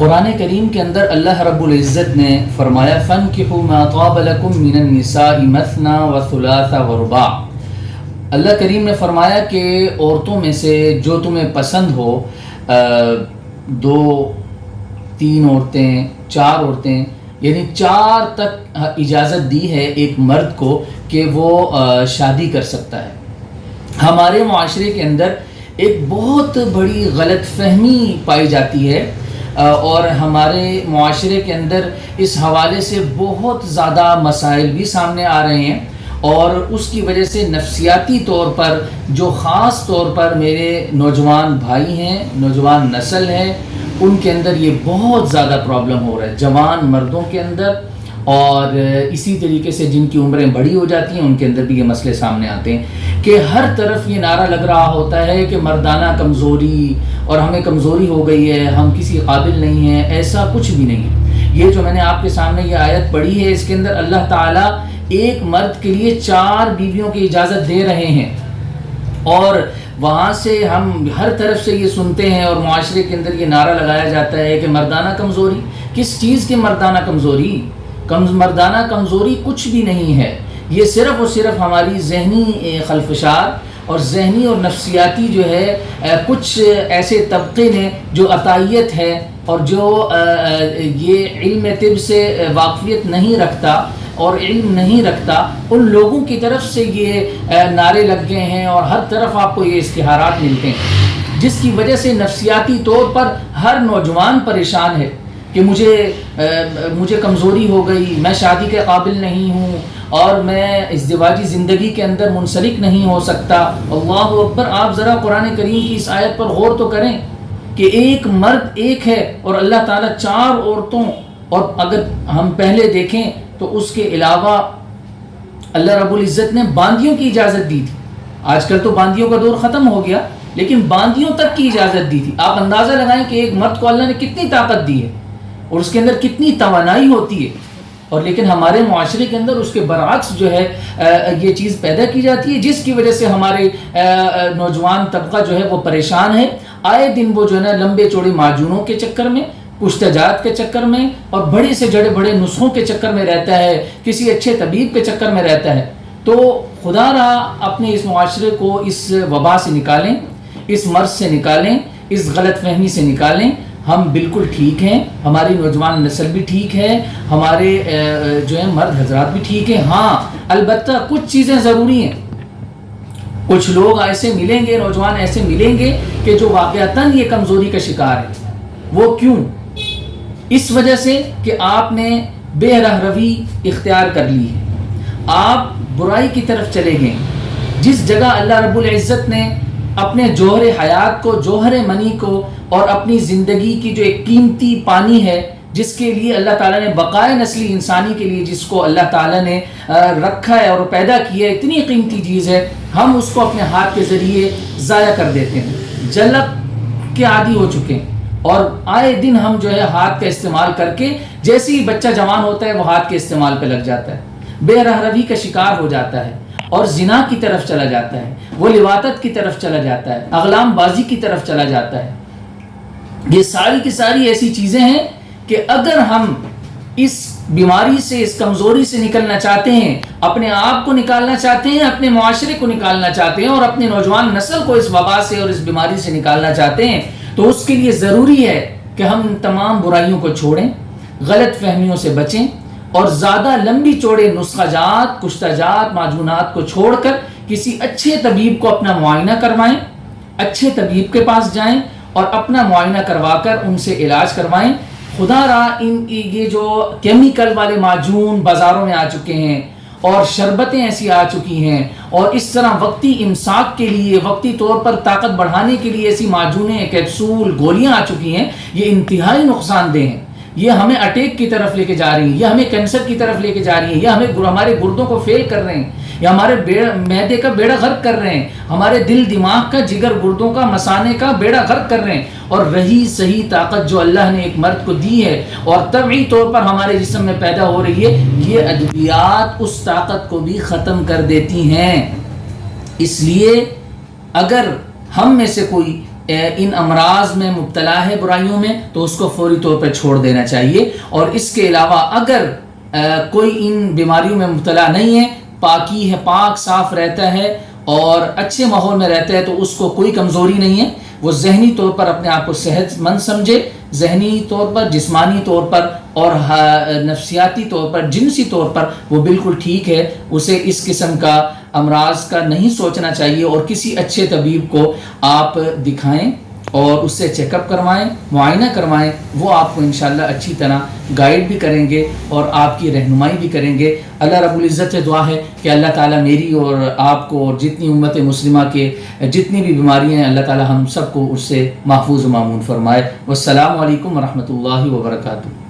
قرآن کریم کے اندر اللہ رب العزت نے فرمایا فَانْكِحُوا مَا طَابَ لَكُم مِّنَ النِّسَاءِ مَثْنَىٰ وَثُلَاثَ وَرُبَاعَ۔ اللہ کریم نے فرمایا کہ عورتوں میں سے جو تمہیں پسند ہو، 2 3 عورتیں، 4 عورتیں، یعنی 4 تک اجازت دی ہے ایک مرد کو کہ وہ شادی کر سکتا ہے۔ ہمارے معاشرے کے اندر ایک بہت بڑی غلط فہمی پائی جاتی ہے اور ہمارے معاشرے کے اندر اس حوالے سے بہت زیادہ مسائل بھی سامنے آ رہے ہیں، اور اس کی وجہ سے نفسیاتی طور پر جو خاص طور پر میرے نوجوان بھائی ہیں، نوجوان نسل ہے، ان کے اندر یہ بہت زیادہ پرابلم ہو رہا ہے، جوان مردوں کے اندر، اور اسی طریقے سے جن کی عمریں بڑی ہو جاتی ہیں ان کے اندر بھی یہ مسئلے سامنے آتے ہیں کہ ہر طرف یہ نعرہ لگ رہا ہوتا ہے کہ مردانہ کمزوری اور ہمیں کمزوری ہو گئی ہے، ہم کسی قابل نہیں ہیں۔ ایسا کچھ بھی نہیں ہے۔ یہ جو میں نے آپ کے سامنے یہ آیت پڑھی ہے، اس کے اندر اللہ تعالیٰ ایک مرد کے لیے 4 بیویوں کی اجازت دے رہے ہیں، اور وہاں سے ہم ہر طرف سے یہ سنتے ہیں اور معاشرے کے اندر یہ نعرہ لگایا جاتا ہے کہ مردانہ کمزوری۔ کس چیز کی مردانہ کمزوری؟ مردانہ کمزوری کچھ بھی نہیں ہے، یہ صرف اور صرف ہماری ذہنی خلفشار اور ذہنی اور نفسیاتی جو ہے کچھ ایسے طبقے نے جو عطائیت ہے اور جو یہ علم طب سے واقفیت نہیں رکھتا اور علم نہیں رکھتا، ان لوگوں کی طرف سے یہ نعرے لگ گئے ہیں اور ہر طرف آپ کو یہ اشتہارات ملتے ہیں، جس کی وجہ سے نفسیاتی طور پر ہر نوجوان پریشان ہے کہ مجھے کمزوری ہو گئی، میں شادی کے قابل نہیں ہوں اور میں ازدواجی زندگی کے اندر منسلک نہیں ہو سکتا۔ اللہ اکبر! آپ ذرا قرآن کریم کی اس آیت پر غور تو کریں کہ ایک مرد ایک ہے اور اللہ تعالیٰ 4 عورتوں، اور اگر ہم پہلے دیکھیں تو اس کے علاوہ اللہ رب العزت نے باندیوں کی اجازت دی تھی۔ آج کل تو باندیوں کا دور ختم ہو گیا، لیکن باندیوں تک کی اجازت دی تھی۔ آپ اندازہ لگائیں کہ ایک مرد کو اللہ نے کتنی طاقت دی ہے اور اس کے اندر کتنی توانائی ہوتی ہے، اور لیکن ہمارے معاشرے کے اندر اس کے برعکس جو ہے یہ چیز پیدا کی جاتی ہے، جس کی وجہ سے ہمارے نوجوان طبقہ جو ہے وہ پریشان ہے۔ آئے دن وہ جو ہے نا لمبے چوڑے معجونوں کے چکر میں، پشتجات کے چکر میں اور بڑے سے بڑے نسخوں کے چکر میں رہتا ہے، کسی اچھے طبیب کے چکر میں رہتا ہے۔ تو خدا را اپنے اس معاشرے کو اس وبا سے نکالیں، اس مرض سے نکالیں، اس غلط فہمی سے نکالیں۔ ہم بالکل ٹھیک ہیں، ہماری نوجوان نسل بھی ٹھیک ہے، ہمارے جو ہیں مرد حضرات بھی ٹھیک ہیں۔ ہاں البتہ کچھ چیزیں ضروری ہیں، کچھ لوگ ایسے ملیں گے، نوجوان ایسے ملیں گے کہ جو واقعتاً یہ کمزوری کا شکار ہے۔ وہ کیوں؟ اس وجہ سے کہ آپ نے بے رہروی اختیار کر لی ہے، آپ برائی کی طرف چلے گئے۔ جس جگہ اللہ رب العزت نے اپنے جوہر حیات کو، جوہر منی کو، اور اپنی زندگی کی جو ایک قیمتی پانی ہے جس کے لیے اللہ تعالیٰ نے بقائے نسلی انسانی کے لیے جس کو اللہ تعالیٰ نے رکھا ہے اور پیدا کیا ہے، اتنی قیمتی چیز ہے، ہم اس کو اپنے ہاتھ کے ذریعے ضائع کر دیتے ہیں، جلب کے عادی ہو چکے ہیں، اور آئے دن ہم جو ہے ہاتھ کا استعمال کر کے جیسے ہی بچہ جوان ہوتا ہے وہ ہاتھ کے استعمال پہ لگ جاتا ہے، بے رہروی کا شکار ہو جاتا ہے اور زنا کی طرف چلا جاتا ہے، وہ لواطت کی طرف چلا جاتا ہے، اغلام بازی کی طرف چلا جاتا ہے۔ یہ ساری کی ساری ایسی چیزیں ہیں کہ اگر ہم اس بیماری سے، اس کمزوری سے نکلنا چاہتے ہیں، اپنے آپ کو نکالنا چاہتے ہیں، اپنے معاشرے کو نکالنا چاہتے ہیں، اور اپنے نوجوان نسل کو اس وبا سے اور اس بیماری سے نکالنا چاہتے ہیں، تو اس کے لیے ضروری ہے کہ ہم تمام برائیوں کو چھوڑیں، غلط فہمیوں سے بچیں، اور زیادہ لمبی چوڑے نسخہ جات، کشتہ جات، معجونات کو چھوڑ کر کسی اچھے طبیب کو اپنا معائنہ کروائیں، اچھے طبیب کے پاس جائیں اور اپنا معائنہ کروا کر ان سے علاج کروائیں۔ خدا را یہ جو کیمیکل والے معجون بازاروں میں آ چکے ہیں اور شربتیں ایسی آ چکی ہیں، اور اس طرح وقتی امساک کے لیے، وقتی طور پر طاقت بڑھانے کے لیے ایسی معجونیں، کیپسول، گولیاں آ چکی ہیں، یہ انتہائی نقصان دہ ہیں۔ یہ ہمیں اٹیک کی طرف لے کے جا رہی ہیں، یہ ہمیں کینسر کی طرف لے کے جا رہی ہیں، یہ ہمارے گردوں کو فیل کر رہے ہیں، یہ ہمارے معدے کا بیڑا غرق کر رہے ہیں، ہمارے دل دماغ کا، جگر گردوں کا، مثانے کا بیڑا غرق کر رہے ہیں۔ اور رہی صحیح طاقت جو اللہ نے ایک مرد کو دی ہے اور طبعی طور پر ہمارے جسم میں پیدا ہو رہی ہے، یہ ادویات اس طاقت کو بھی ختم کر دیتی ہیں۔ اس لیے اگر ہم میں سے کوئی ان امراض میں مبتلا ہے، برائیوں میں، تو اس کو فوری طور پر چھوڑ دینا چاہیے. اور اس کے علاوہ اگر کوئی ان بیماریوں میں مبتلا نہیں ہے، پاکی ہے، پاک صاف رہتا ہے اور اچھے ماحول میں رہتا ہے، تو اس کو کوئی کمزوری نہیں ہے. وہ ذہنی طور پر اپنے آپ کو صحت مند سمجھے، ذہنی طور پر، جسمانی طور پر اور نفسیاتی طور پر، جنسی طور پر وہ بالکل ٹھیک ہے. اسے اس قسم کا امراض کا نہیں سوچنا چاہیے اور کسی اچھے طبیب کو آپ دکھائیں اور اس سے چیک اپ کروائیں، معائنہ کروائیں. وہ آپ کو انشاءاللہ اچھی طرح گائیڈ بھی کریں گے اور آپ کی رہنمائی بھی کریں گے. اللہ رب العزت سے دعا ہے کہ اللہ تعالیٰ میری اور آپ کو اور جتنی امت مسلمہ کے جتنی بھی بیماریاں ہیں، اللہ تعالیٰ ہم سب کو اس سے محفوظ و مامون فرمائے. والسلام علیکم ورحمۃ اللہ وبرکاتہ.